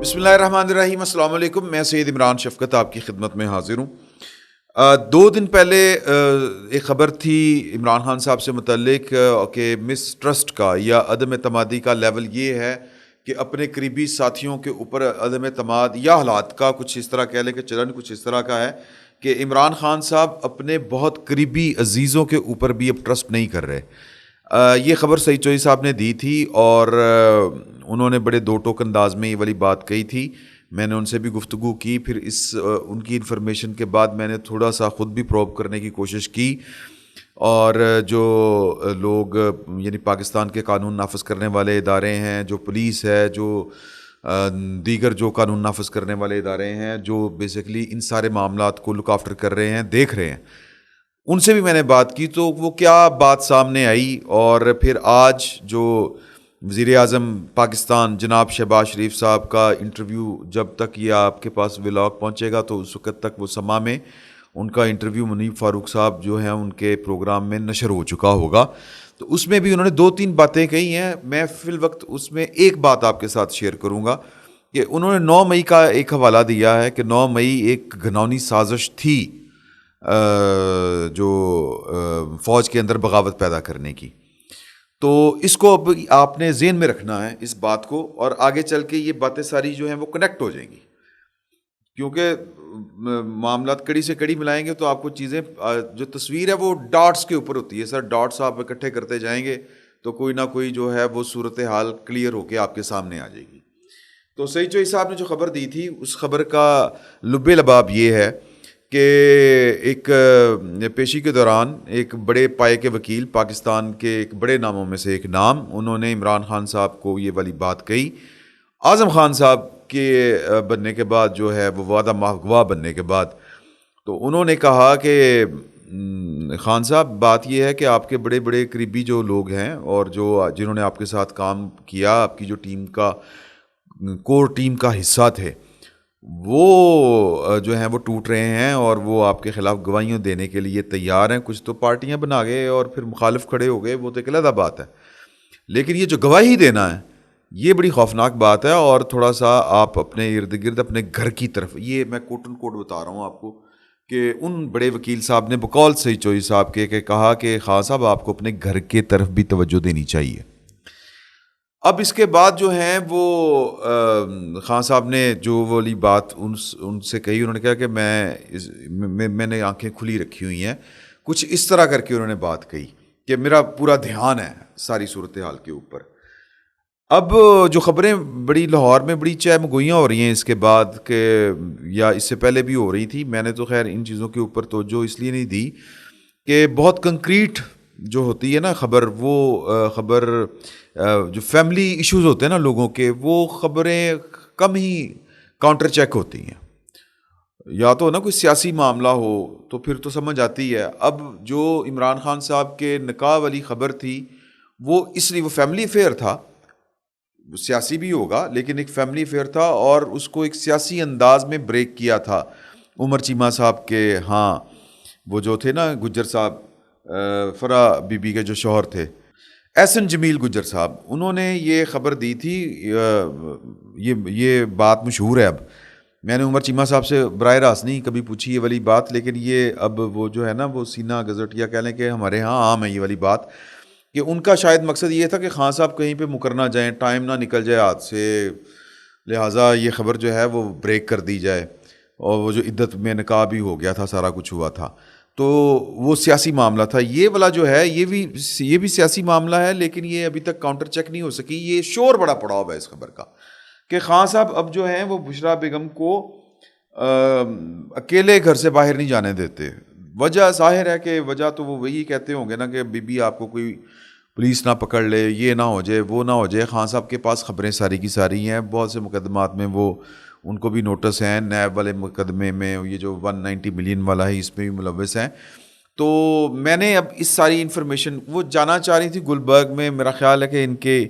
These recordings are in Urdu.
بسم اللہ الرحمن الرحیم۔ السلام علیکم، میں سید عمران شفقت آپ کی خدمت میں حاضر ہوں۔ 2 دن پہلے ایک خبر تھی عمران خان صاحب سے متعلق کہ مس ٹرسٹ کا یا عدم اعتمادی کا لیول یہ ہے کہ اپنے قریبی ساتھیوں کے اوپر عدم اعتماد یا حالات کا کچھ اس طرح کہہ لیں کہ چلن کچھ اس طرح کا ہے کہ عمران خان صاحب اپنے بہت قریبی عزیزوں کے اوپر بھی اب ٹرسٹ نہیں کر رہے۔ یہ خبر سعید چوہدری صاحب نے دی تھی اور انہوں نے بڑے دو ٹوک انداز میں یہ والی بات کہی تھی۔ میں نے ان سے بھی گفتگو کی، پھر ان کی انفارمیشن کے بعد میں نے تھوڑا سا خود بھی پروب کرنے کی کوشش کی، اور جو لوگ یعنی پاکستان کے قانون نافذ کرنے والے ادارے ہیں، جو پولیس ہے، جو دیگر جو قانون نافذ کرنے والے ادارے ہیں، جو بیسیکلی ان سارے معاملات کو لک آفٹر کر رہے ہیں، دیکھ رہے ہیں، ان سے بھی میں نے بات کی تو وہ کیا بات سامنے آئی۔ اور پھر آج جو وزیر اعظم پاکستان جناب شہباز شریف صاحب کا انٹرویو، جب تک یہ آپ کے پاس ولاگ پہنچے گا تو اس وقت تک وہ سما میں ان کا انٹرویو منیب فاروق صاحب جو ہیں ان کے پروگرام میں نشر ہو چکا ہوگا، تو اس میں بھی انہوں نے 2-3 باتیں کہی ہیں۔ میں فی الوقت اس میں ایک بات آپ کے ساتھ شیئر کروں گا کہ انہوں نے 9 مئی کا ایک حوالہ دیا ہے کہ 9 مئی ایک گھناؤنی سازش تھی جو فوج کے اندر بغاوت پیدا کرنے کی۔ تو اس کو اب آپ نے ذہن میں رکھنا ہے اس بات کو، اور آگے چل کے یہ باتیں ساری جو ہیں وہ کنیکٹ ہو جائیں گی، کیونکہ معاملات کڑی سے کڑی ملائیں گے تو آپ کو چیزیں جو تصویر ہے وہ ڈاٹس کے اوپر ہوتی ہے۔ سر ڈاٹس آپ اکٹھے کرتے جائیں گے تو کوئی نہ کوئی جو ہے وہ صورتحال کلیئر ہو کے آپ کے سامنے آ جائے گی۔ تو سعید چوہدری صاحب نے جو خبر دی تھی اس خبر کا لب لباب یہ ہے کہ ایک پیشی کے دوران ایک بڑے پائے کے وکیل، پاکستان کے ایک بڑے ناموں میں سے ایک نام، انہوں نے عمران خان صاحب کو یہ والی بات کہی۔ اعظم خان صاحب کے بننے کے بعد جو ہے وہ وعدہ گواہ بننے کے بعد، تو انہوں نے کہا کہ خان صاحب بات یہ ہے کہ آپ کے بڑے بڑے قریبی جو لوگ ہیں اور جو جنہوں نے آپ کے ساتھ کام کیا، آپ کی جو ٹیم کا کور ٹیم کا حصہ تھے، وہ جو ہیں وہ ٹوٹ رہے ہیں اور وہ آپ کے خلاف گواہیاں دینے کے لیے تیار ہیں۔ کچھ تو پارٹیاں بنا گئے اور پھر مخالف کھڑے ہو گئے، وہ تو ایک علیحدہ بات ہے، لیکن یہ جو گواہی دینا ہے یہ بڑی خوفناک بات ہے۔ اور تھوڑا سا آپ اپنے ارد گرد اپنے گھر کی طرف، یہ میں کوٹ ان کوٹ بتا رہا ہوں آپ کو کہ ان بڑے وکیل صاحب نے بقول سعید چوہدری صاحب کے کہا کہ خان صاحب آپ کو اپنے گھر کی طرف بھی توجہ دینی چاہیے۔ اب اس کے بعد جو ہیں وہ خان صاحب نے جو والی بات ان سے کہی، انہوں نے کہا کہ میں نے آنکھیں کھلی رکھی ہوئی ہیں، کچھ اس طرح کر کے انہوں نے بات کہی کہ میرا پورا دھیان ہے ساری صورتحال کے اوپر۔ اب جو خبریں بڑی لاہور میں بڑی چہم گوئیاں ہو رہی ہیں اس کے بعد، کہ یا اس سے پہلے بھی ہو رہی تھی، میں نے تو خیر ان چیزوں کے اوپر توجہ اس لیے نہیں دی کہ بہت کنکریٹ جو ہوتی ہے نا خبر، وہ خبر جو فیملی ایشوز ہوتے ہیں نا لوگوں کے، وہ خبریں کم ہی کاؤنٹر چیک ہوتی ہیں۔ یا تو نا کوئی سیاسی معاملہ ہو تو پھر تو سمجھ آتی ہے۔ اب جو عمران خان صاحب کے نکاح والی خبر تھی وہ اس لیے، وہ فیملی افیئر تھا، سیاسی بھی ہوگا لیکن ایک فیملی افیئر تھا، اور اس کو ایک سیاسی انداز میں بریک کیا تھا عمر چیمہ صاحب کے، ہاں وہ جو تھے نا گجر صاحب، فرا بی بی کے جو شوہر تھے، احسن جمیل گجر صاحب، انہوں نے یہ خبر دی تھی۔ یہ بات مشہور ہے، اب میں نے عمر چیمہ صاحب سے براہ راست نہیں کبھی پوچھی یہ والی بات، لیکن یہ اب وہ جو ہے نا وہ سینہ گزٹ یا کہہ لیں کہ ہمارے ہاں عام ہے یہ والی بات، کہ ان کا شاید مقصد یہ تھا کہ خان صاحب کہیں پہ مکر نہ جائیں، ٹائم نہ نکل جائے ہاتھ سے، لہٰذا یہ خبر جو ہے وہ بریک کر دی جائے، اور وہ جو عدت میں نکاح بھی ہو گیا تھا، سارا کچھ ہوا تھا، تو وہ سیاسی معاملہ تھا۔ یہ والا جو ہے یہ بھی سیاسی معاملہ ہے، لیکن یہ ابھی تک کاؤنٹر چیک نہیں ہو سکی۔ یہ شور بڑا پڑا ہوا ہے اس خبر کا کہ خان صاحب اب جو ہیں وہ بشرا بیگم کو اکیلے گھر سے باہر نہیں جانے دیتے۔ وجہ ظاہر ہے کہ وجہ تو وہ وہی کہتے ہوں گے نا کہ بی بی آپ کو کوئی پولیس نہ پکڑ لے، یہ نہ ہو جائے، وہ نہ ہو جائے۔ خان صاحب کے پاس خبریں ساری کی ساری ہیں، بہت سے مقدمات میں وہ ان کو بھی نوٹس ہیں، نیب والے مقدمے میں یہ جو 190 ملین والا ہے اس میں بھی ملوث ہیں۔ تو میں نے اب اس ساری انفارمیشن، وہ جانا چاہ رہی تھی گلبرگ میں، میرا خیال ہے کہ ان کے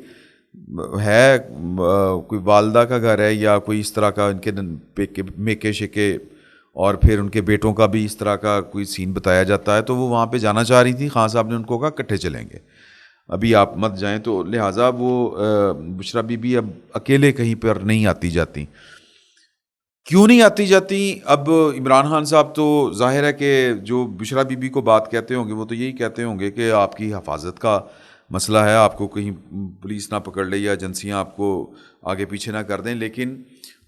ہے کوئی والدہ کا گھر ہے یا کوئی اس طرح کا، ان کے میکے شیکے اور پھر ان کے بیٹوں کا بھی اس طرح کا کوئی سین بتایا جاتا ہے، تو وہ وہاں پہ جانا چاہ رہی تھی۔ خان صاحب نے ان کو کہا اکٹھے چلیں گے، ابھی آپ مت جائیں، تو لہٰذا وہ بشرا بی بی اب اکیلے کہیں پر نہیں آتی جاتی. کیوں نہیں آتی جاتی؟ اب عمران خان صاحب تو ظاہر ہے کہ جو بشرا بی بی کو بات کہتے ہوں گے وہ تو یہی کہتے ہوں گے کہ آپ کی حفاظت کا مسئلہ ہے، آپ کو کہیں پولیس نہ پکڑ لے یا ایجنسیاں آپ کو آگے پیچھے نہ کر دیں. لیکن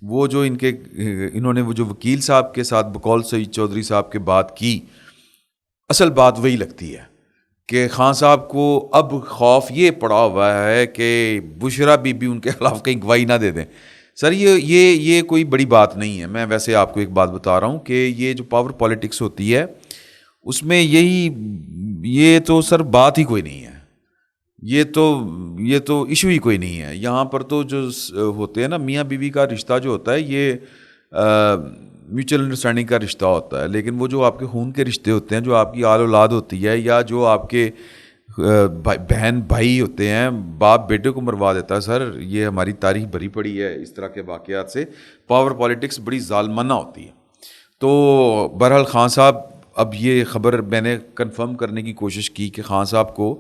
وہ جو انہوں نے وہ جو وکیل صاحب کے ساتھ بقول سعید چودھری صاحب کے بات کی، اصل بات وہی لگتی ہے کہ خان صاحب کو اب خوف یہ پڑا ہوا ہے کہ بشرا بی بی ان کے خلاف کہیں گواہی نہ دے دیں. سر یہ کوئی بڑی بات نہیں ہے. میں ویسے آپ کو ایک بات بتا رہا ہوں کہ یہ جو پاور پالیٹکس ہوتی ہے اس میں یہ تو سر بات ہی کوئی نہیں ہے، یہ تو ایشو ہی کوئی نہیں ہے. یہاں پر تو جو ہوتے ہیں نا میاں بیوی کا رشتہ جو ہوتا ہے یہ میوچل انڈرسٹینڈنگ کا رشتہ ہوتا ہے. لیکن وہ جو آپ کے خون کے رشتے ہوتے ہیں، جو آپ کی آل اولاد ہوتی ہے، یا جو آپ کے بہن بھائی ہوتے ہیں، باپ بیٹے کو مروا دیتا ہے، سر یہ ہماری تاریخ بھری پڑی ہے اس طرح کے واقعات سے. پاور پالیٹکس بڑی ظالمانہ ہوتی ہے. تو بہرحال خان صاحب، اب یہ خبر میں نے کنفرم کرنے کی کوشش کی کہ خان صاحب کو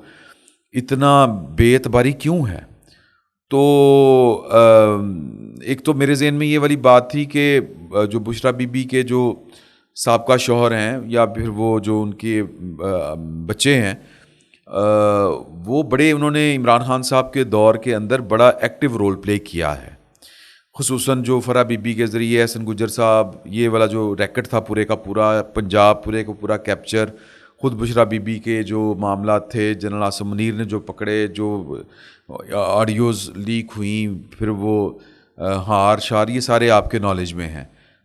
اتنا بے اعتباری کیوں ہے. تو ایک تو میرے ذہن میں یہ والی بات تھی کہ جو بشرا بی بی کے جو سابقہ شوہر ہیں یا پھر وہ جو ان کے بچے ہیں، وہ بڑے انہوں نے عمران خان صاحب کے دور کے اندر بڑا ایکٹیو رول پلے کیا ہے. خصوصاً جو فرح بی بی کے ذریعے احسن گجر صاحب، یہ والا جو ریکٹ تھا پورے کا پورا پنجاب پورے کا پورا کیپچر، خود بشرا بی بی کے جو معاملات تھے، جنرل عاصم منیر نے جو پکڑے، جو آڈیوز لیک ہوئیں، پھر وہ ہار شار، یہ سارے آپ کے نالج میں ہیں.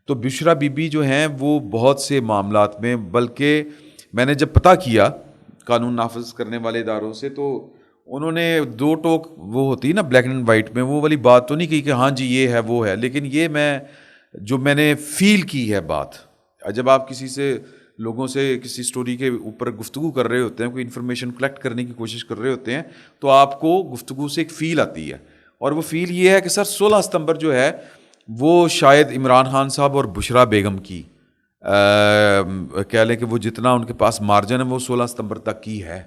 تو بشرا بی بی جو ہیں وہ بہت سے معاملات میں، بلکہ میں نے جب پتہ کیا قانون نافذ کرنے والے اداروں سے، تو انہوں نے دو ٹوک وہ ہوتی ہے نا بلیک اینڈ وائٹ میں، وہ والی بات تو نہیں کی کہ ہاں جی یہ ہے وہ ہے. لیکن یہ میں نے فیل کی ہے بات. جب آپ کسی سے لوگوں سے کسی سٹوری کے اوپر گفتگو کر رہے ہوتے ہیں، کوئی انفارمیشن کلیکٹ کرنے کی کوشش کر رہے ہوتے ہیں، تو آپ کو گفتگو سے ایک فیل آتی ہے. اور وہ فیل یہ ہے کہ سر 16 ستمبر جو ہے وہ شاید عمران خان صاحب اور بشرا بیگم کی کہہ لیں کہ وہ جتنا ان کے پاس مارجن ہے وہ 16 ستمبر تک کی ہے.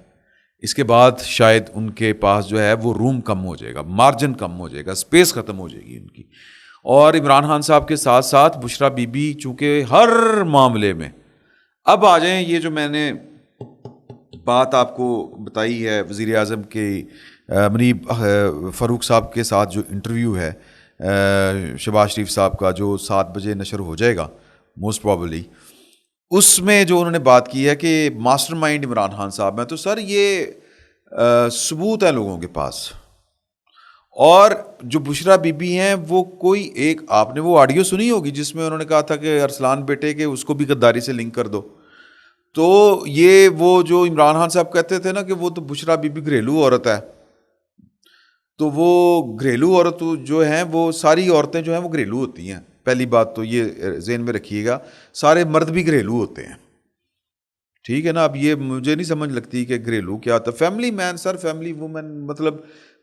اس کے بعد شاید ان کے پاس جو ہے وہ روم کم ہو جائے گا، مارجن کم ہو جائے گا، اسپیس ختم ہو جائے گی ان کی. اور عمران خان صاحب کے ساتھ ساتھ بشرا بی بی چونکہ ہر معاملے میں، اب آ جائیں یہ جو میں نے بات آپ کو بتائی ہے وزیر اعظم کے منیب فاروق صاحب کے ساتھ جو انٹرویو ہے شہباز شریف صاحب کا، جو 7 بجے نشر ہو جائے گا موسٹ پرابلی، اس میں جو انہوں نے بات کی ہے کہ ماسٹر مائنڈ عمران خان صاحب ہیں. تو سر یہ ثبوت ہے لوگوں کے پاس. اور جو بشرا بی بی ہیں وہ کوئی ایک، آپ نے وہ آڈیو سنی ہوگی جس میں انہوں نے کہا تھا کہ ارسلان بیٹے کہ اس کو بھی غداری سے لنک کر دو. تو یہ وہ جو عمران خان صاحب کہتے تھے نا کہ وہ تو بشرا بی بی گھریلو عورت ہے، تو وہ گھریلو عورت جو ہیں وہ ساری عورتیں جو ہیں وہ گھریلو ہوتی ہیں. پہلی بات تو یہ ذہن میں رکھیے گا، سارے مرد بھی گھریلو ہوتے ہیں، ٹھیک ہے نا. اب یہ مجھے نہیں سمجھ لگتی کہ گھریلو کیا ہوتا ہے. فیملی مین سر، فیملی وومن، مطلب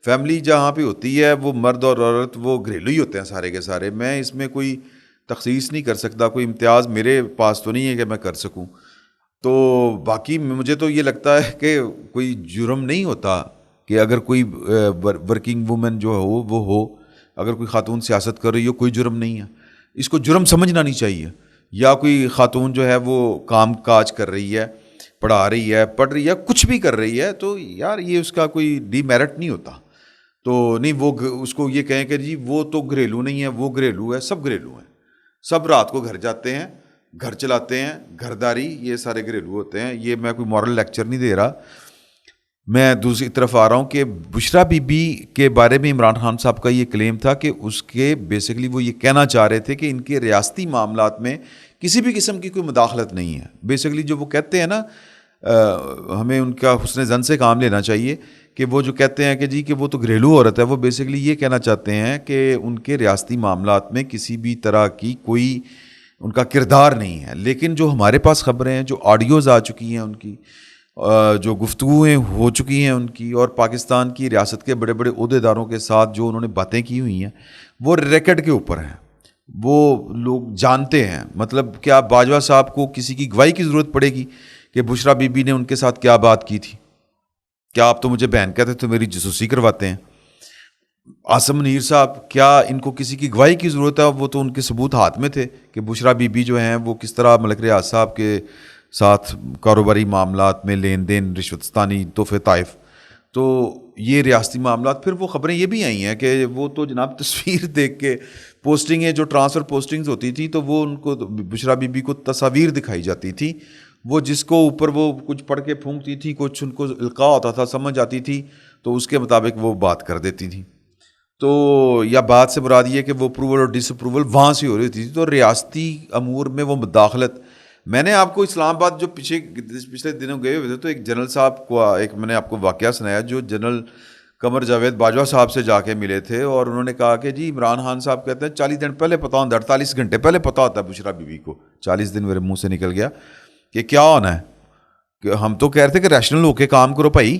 فیملی جہاں پہ ہوتی ہے وہ مرد اور عورت وہ گھریلو ہی ہوتے ہیں سارے کے سارے. میں اس میں کوئی تخصیص نہیں کر سکتا، کوئی امتیاز میرے پاس تو نہیں ہے کہ میں کر سکوں. تو باقی مجھے تو یہ لگتا ہے کہ کوئی جرم نہیں ہوتا کہ اگر کوئی ورکنگ وومن جو ہو وہ ہو، اگر کوئی خاتون سیاست کر رہی ہو کوئی جرم نہیں ہے. اس کو جرم سمجھنا نہیں چاہیے. یا کوئی خاتون جو ہے وہ کام کاج کر رہی ہے، پڑھا رہی ہے، پڑھ رہی ہے، کچھ بھی کر رہی ہے، تو یار یہ اس کا کوئی ڈی میرٹ نہیں ہوتا. تو نہیں وہ اس کو یہ کہیں کہ جی وہ تو گھریلو نہیں ہے، وہ گھریلو ہے. سب گھریلو ہیں، سب رات کو گھر جاتے ہیں، گھر چلاتے ہیں، گھرداری، یہ سارے گھریلو ہوتے ہیں. یہ میں کوئی مورل لیکچر نہیں دے رہا. میں دوسری طرف آ رہا ہوں کہ بشرا بی بی کے بارے میں عمران خان صاحب کا یہ کلیم تھا کہ اس کے بیسیکلی وہ یہ کہنا چاہ رہے تھے کہ ان کے ریاستی معاملات میں کسی بھی قسم کی کوئی مداخلت نہیں ہے. بیسیکلی جو وہ کہتے ہیں نا، ہمیں ان کا حسن زن سے کام لینا چاہیے کہ وہ جو کہتے ہیں کہ جی کہ وہ تو گھریلو عورت ہے، وہ بیسیکلی یہ کہنا چاہتے ہیں کہ ان کے ریاستی معاملات میں کسی بھی طرح کی کوئی ان کا کردار نہیں ہے. لیکن جو ہمارے پاس خبریں ہیں، جو آڈیوز آ چکی ہیں ان کی، جو گفتگویں ہو چکی ہیں ان کی، اور پاکستان کی ریاست کے بڑے بڑے عہدیداروں کے ساتھ جو انہوں نے باتیں کی ہوئی ہیں، وہ ریکارڈ کے اوپر ہیں، وہ لوگ جانتے ہیں. مطلب کیا باجوہ صاحب کو کسی کی گواہی کی ضرورت پڑے گی کہ بشرا بی بی نے ان کے ساتھ کیا بات کی تھی؟ کیا آپ تو مجھے بہن کہتے تو میری جاسوسی کرواتے ہیں. عاصم منیر صاحب, کیا ان کو کسی کی گواہی کی ضرورت ہے؟ وہ تو ان کے ثبوت ہاتھ میں تھے کہ بشرا بی بی جو ہیں وہ کس طرح ملک ریاض صاحب کے ساتھ کاروباری معاملات میں لین دین, رشوت ستانی, تحفے طائف. تو یہ ریاستی معاملات. پھر وہ خبریں یہ بھی آئی ہیں کہ وہ تو جناب تصویر دیکھ کے پوسٹنگیں, جو ٹرانسفر پوسٹنگز ہوتی تھی تو وہ ان کو بشرا بی بی کو تصاویر دکھائی جاتی تھی, وہ جس کو اوپر وہ کچھ پڑھ کے پھونکتی تھی, کچھ ان کو القاء ہوتا تھا, سمجھ آتی تھی تو اس کے مطابق وہ بات کر دیتی تھی. تو یا بات سے مراد یہ کہ وہ اپروول اور ڈس اپروول وہاں سے ہو رہی تھی. تو ریاستی امور میں وہ مداخلت. میں نے آپ کو اسلام آباد جو پچھلے دنوں گئے ہوئے تھے تو ایک جنرل صاحب کو ایک میں نے آپ کو واقعہ سنایا, جو جنرل قمر جاوید باجوہ صاحب سے جا کے ملے تھے اور انہوں نے کہا کہ جی عمران خان صاحب کہتے ہیں 40 دن پہلے پتہ ہوتا ہے, 48 گھنٹے پہلے پتہ ہوتا ہے بشرا بی بی کو. 40 دن میرے منہ سے نکل گیا کہ کیا ہونا ہے, کہ ہم تو کہہ رہے تھے کہ ریشنل ہو کے کام کرو بھائی.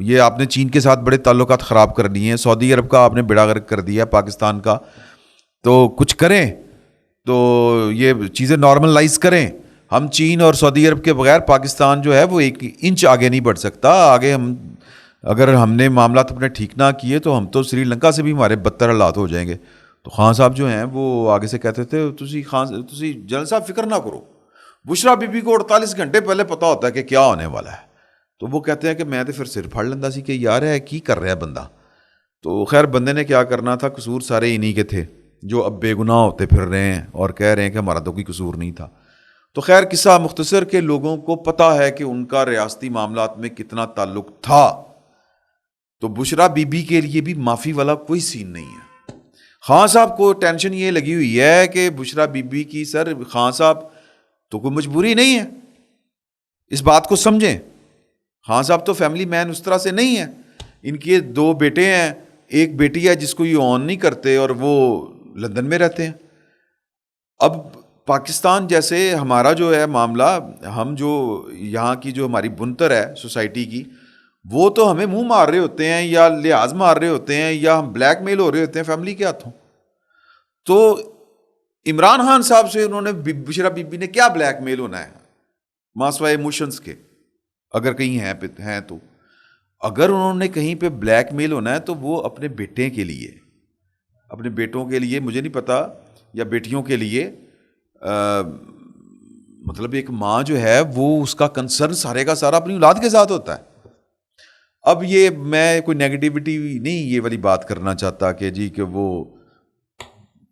یہ آپ نے چین کے ساتھ بڑے تعلقات خراب کر دیے ہیں, سعودی عرب کا آپ نے بیڑا غرق کر دیا ہے پاکستان کا, تو کچھ کریں تو یہ چیزیں نارملائز کریں. ہم چین اور سعودی عرب کے بغیر پاکستان جو ہے وہ ایک انچ آگے نہیں بڑھ سکتا. آگے ہم اگر ہم نے معاملات اپنے ٹھیک نہ کیے تو ہم تو سری لنکا سے بھی ہمارے بدتر حالات ہو جائیں گے. تو خان صاحب جو ہیں وہ آگے سے کہتے تھے تسی جنرل صاحب فکر نہ کرو, بشرا بی بی کو 48 گھنٹے پہلے پتہ ہوتا ہے کہ کیا ہونے والا ہے. تو وہ کہتے ہیں کہ میں تو پھر سر پھاڑ لینا سی کہ یار ہے کی کر رہا ہے بندہ. تو خیر بندے نے کیا کرنا تھا, قصور سارے انہی کے تھے جو اب بے گناہ ہوتے پھر رہے ہیں اور کہہ رہے ہیں کہ ہمارا تو کوئی قصور نہیں تھا. تو خیر قصہ مختصر کہ لوگوں کو پتہ ہے کہ ان کا ریاستی معاملات میں کتنا تعلق تھا. تو بشرا بی بی کے لیے بھی معافی والا کوئی سین نہیں ہے. خان صاحب کو ٹینشن یہ لگی ہوئی ہے کہ بشرا بی بی کی, سر خان صاحب تو کوئی مجبوری نہیں ہے, اس بات کو سمجھیں. خان صاحب تو فیملی مین اس طرح سے نہیں ہے. ان کے 2 بیٹے ہیں, ایک بیٹی ہے جس کو یہ آن نہیں کرتے اور وہ لندن میں رہتے ہیں. اب پاکستان جیسے ہمارا جو ہے معاملہ, ہم جو یہاں کی جو ہماری بنتر ہے سوسائٹی کی, وہ تو ہمیں منہ مار رہے ہوتے ہیں یا لحاظ مار رہے ہوتے ہیں یا ہم بلیک میل ہو رہے ہوتے ہیں فیملی کے ہاتھوں. تو عمران خان صاحب سے انہوں نے بشرا بی بی نے کیا بلیک میل ہونا ہے ماسوائے ایموشنز کے, اگر کہیں ہیں تو. اگر انہوں نے کہیں پہ بلیک میل ہونا ہے تو وہ اپنے بیٹے کے لیے, اپنے بیٹوں کے لیے, مجھے نہیں پتا, یا بیٹیوں کے لیے. مطلب ایک ماں جو ہے وہ اس کا کنسرن سارے کا سارا اپنی اولاد کے ساتھ ہوتا ہے. اب یہ میں کوئی نیگیٹیوٹی نہیں یہ والی بات کرنا چاہتا کہ جی کہ وہ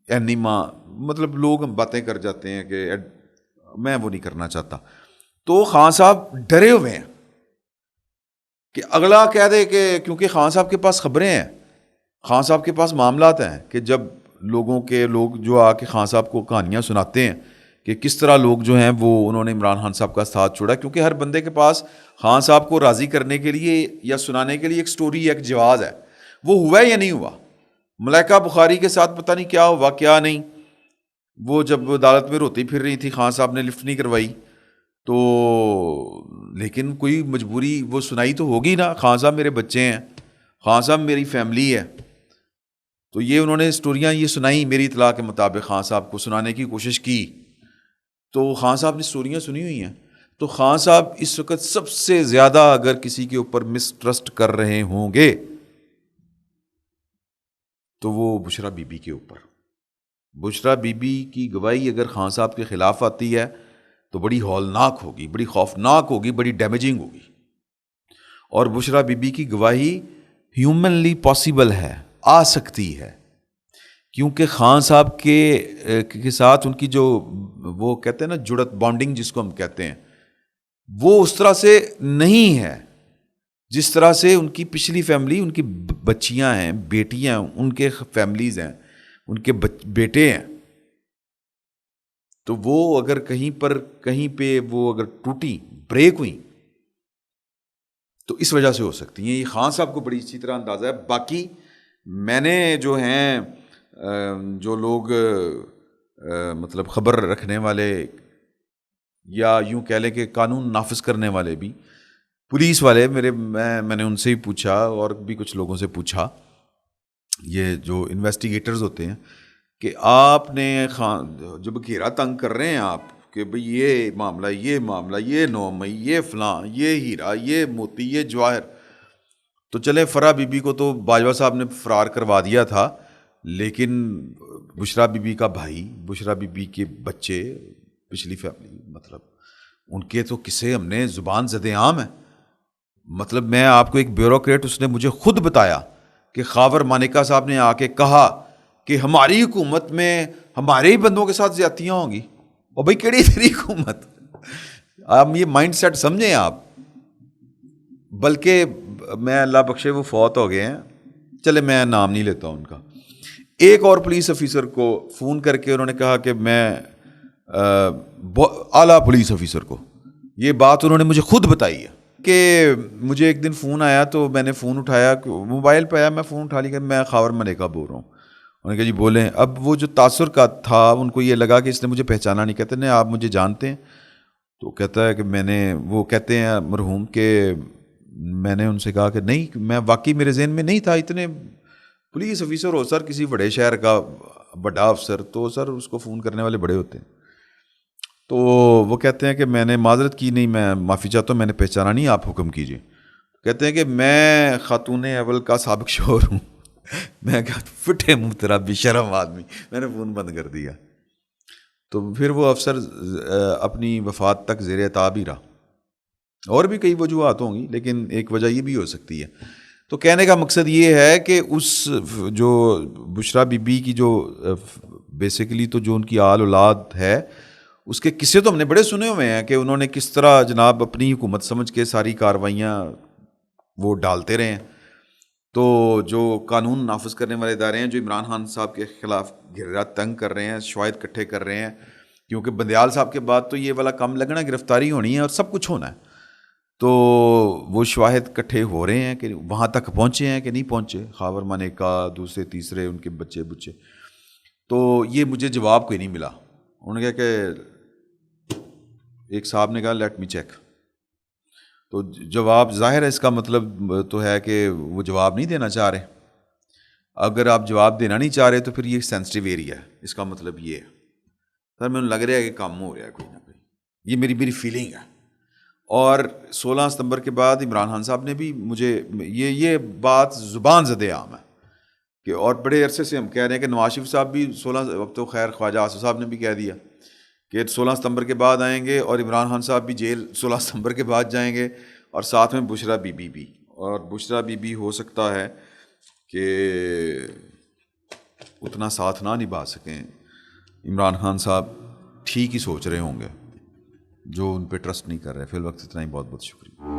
اینی ماں, مطلب لوگ باتیں کر جاتے ہیں کہ میں وہ نہیں کرنا چاہتا. تو خان صاحب ڈرے ہوئے ہیں کہ اگلا کہہ دے کہ, کیونکہ خان صاحب کے پاس خبریں ہیں, خان صاحب کے پاس معاملات ہیں کہ جب لوگ جو آ کے خان صاحب کو کہانیاں سناتے ہیں کہ کس طرح لوگ جو ہیں وہ انہوں نے عمران خان صاحب کا ساتھ چھوڑا, کیونکہ ہر بندے کے پاس خان صاحب کو راضی کرنے کے لیے یا سنانے کے لیے ایک سٹوری, ایک جواز ہے. وہ ہوا یا نہیں ہوا؟ ملائکہ بخاری کے ساتھ پتہ نہیں کیا ہوا کیا نہیں. وہ جب عدالت میں روتی پھر رہی تھی, خان صاحب نے لفٹ نہیں کروائی, تو لیکن کوئی مجبوری وہ سنائی تو ہوگی نا. خان صاحب میرے بچے ہیں, خان صاحب میری فیملی ہے, تو یہ انہوں نے سٹوریاں یہ سنائی میری اطلاع کے مطابق, خان صاحب کو سنانے کی کوشش کی. تو خان صاحب نے سٹوریاں سنی ہوئی ہیں. تو خان صاحب اس وقت سب سے زیادہ اگر کسی کے اوپر مسٹرسٹ کر رہے ہوں گے تو وہ بشرا بی بی کے اوپر. بشرا بی بی کی گواہی اگر خان صاحب کے خلاف آتی ہے تو بڑی ہولناک ہوگی, بڑی خوفناک ہوگی, بڑی ڈیمیجنگ ہوگی. اور بشرا بی بی کی گواہی ہیومنلی پاسبل ہے, آ سکتی ہے, کیونکہ خان صاحب کے ساتھ ان کی جو وہ کہتے ہیں نا جڑت, بانڈنگ جس کو ہم کہتے ہیں, وہ اس طرح سے نہیں ہے جس طرح سے ان کی پچھلی فیملی, ان کی بچیاں ہیں, بیٹیاں, ان کے فیملیز ہیں, ان کے بیٹے ہیں. تو وہ اگر کہیں پہ وہ اگر ٹوٹی, بریک ہوئی تو اس وجہ سے ہو سکتی ہیں. یہ خان صاحب کو بڑی اچھی طرح اندازہ ہے. باقی میں نے جو ہیں جو لوگ مطلب خبر رکھنے والے یا یوں کہہ لیں کہ قانون نافذ کرنے والے بھی, پولیس والے, میں نے ان سے ہی پوچھا اور بھی کچھ لوگوں سے پوچھا, یہ جو انویسٹیگیٹرز ہوتے ہیں, کہ آپ نے جب گھیرا تنگ کر رہے ہیں آپ کہ بھئی یہ معاملہ، یہ 9 مئی، یہ فلاں، یہ ہیرا، یہ موتی، یہ جواہر. تو چلے فرح بی بی کو تو باجوہ صاحب نے فرار کروا دیا تھا، لیکن بشرا بی بی کا بھائی، بشرا بی بی کے بچے، پچھلی فیملی، مطلب ان کے تو قصے ہم نے زبان زد عام ہیں. مطلب میں آپ کو ایک بیوروکریٹ، اس نے مجھے خود بتایا کہ خاور مانیکا صاحب نے آ کے کہا کہ ہماری حکومت میں ہمارے ہی بندوں کے ساتھ زیادتیاں ہوں گی. اور بھائی کیڑی تیری حکومت؟ آپ یہ مائنڈ سیٹ سمجھیں آپ. بلکہ میں اللہ بخشے وہ فوت ہو گئے ہیں، چلے میں نام نہیں لیتا ان کا. ایک اور پولیس آفیسر کو فون کر کے انہوں نے کہا کہ میں اعلیٰ پولیس آفیسر کو یہ بات انہوں نے مجھے خود بتائی ہے کہ مجھے ایک دن فون آیا تو میں نے فون اٹھایا، موبائل پہ آیا، میں فون اٹھا لیا کہ میں خاور ملیکا بول رہا ہوں. انہوں نے کہا جی بولیں. اب وہ جو تاثر کا تھا ان کو یہ لگا کہ اس نے مجھے پہچانا نہیں. کہتے نہیں آپ مجھے جانتے ہیں؟ تو کہتا ہے کہ میں نے، وہ کہتے ہیں مرحوم کہ میں نے ان سے کہا کہ نہیں، میں واقعی میرے ذہن میں نہیں تھا. اتنے پولیس آفیسر ہو سر، کسی بڑے شہر کا بڑا افسر، تو سر اس کو فون کرنے والے بڑے ہوتے ہیں. تو وہ کہتے ہیں کہ میں نے معذرت کی، نہیں میں معافی چاہتا ہوں، میں نے پہچانا نہیں، آپ حکم کیجیے. کہتے ہیں کہ میں خاتون اول کا سابق شوہر ہوں. میں کہا فٹے منہ تیرا بے شرم آدمی، میں نے فون بند کر دیا. تو پھر وہ افسر اپنی وفات تک زیر اعتاب ہی رہا. اور بھی کئی وجوہات ہوں گی، لیکن ایک وجہ یہ بھی ہو سکتی ہے. تو کہنے کا مقصد یہ ہے کہ اس جو بشرا بی بی کی جو بیسیکلی تو جو ان کی آل اولاد ہے، اس کے قصے تو ہم نے بڑے سنے ہوئے ہیں کہ انہوں نے کس طرح جناب اپنی حکومت سمجھ کے ساری کارروائیاں وہ ڈالتے رہے ہیں. تو جو قانون نافذ کرنے والے ادارے ہیں جو عمران خان صاحب کے خلاف گھیرا تنگ کر رہے ہیں، شواہد اکٹھے کر رہے ہیں، کیونکہ بندیال صاحب کے بعد تو یہ والا کام لگنا، گرفتاری ہونی ہے اور سب کچھ ہونا ہے. تو وہ شواہد اکٹھے ہو رہے ہیں کہ وہاں تک پہنچے ہیں کہ نہیں پہنچے، خاور مانیکا، دوسرے تیسرے ان کے بچے بچے. تو یہ مجھے جواب کوئی نہیں ملا. انہوں نے کہا کہ ایک صاحب نے کہا لیٹ می چیک. تو جواب ظاہر ہے اس کا مطلب تو ہے کہ وہ جواب نہیں دینا چاہ رہے. اگر آپ جواب دینا نہیں چاہ رہے تو پھر یہ سینسٹیو ایریا ہے، اس کا مطلب یہ ہے. سر میں لگ رہا ہے کہ کام ہو رہا ہے کوئی نہ کوئی، یہ میری فیلنگ ہے. اور 16 ستمبر کے بعد عمران خان صاحب نے بھی مجھے یہ بات زبان زد عام ہے کہ، اور بڑے عرصے سے ہم کہہ رہے ہیں کہ نواز شریف صاحب بھی 16، اب تو خیر خواجہ آصف صاحب نے بھی کہہ دیا کہ 16 ستمبر کے بعد آئیں گے، اور عمران خان صاحب بھی جیل 16 ستمبر کے بعد جائیں گے، اور ساتھ میں بشرا بی بی بھی. اور بشرا بی بی ہو سکتا ہے کہ اتنا ساتھ نہ نبھا سکیں. عمران خان صاحب ٹھیک ہی سوچ رہے ہوں گے، جو ان پہ ٹرسٹ نہیں کر رہے. فی الوقت اتنا ہی، بہت بہت شکریہ.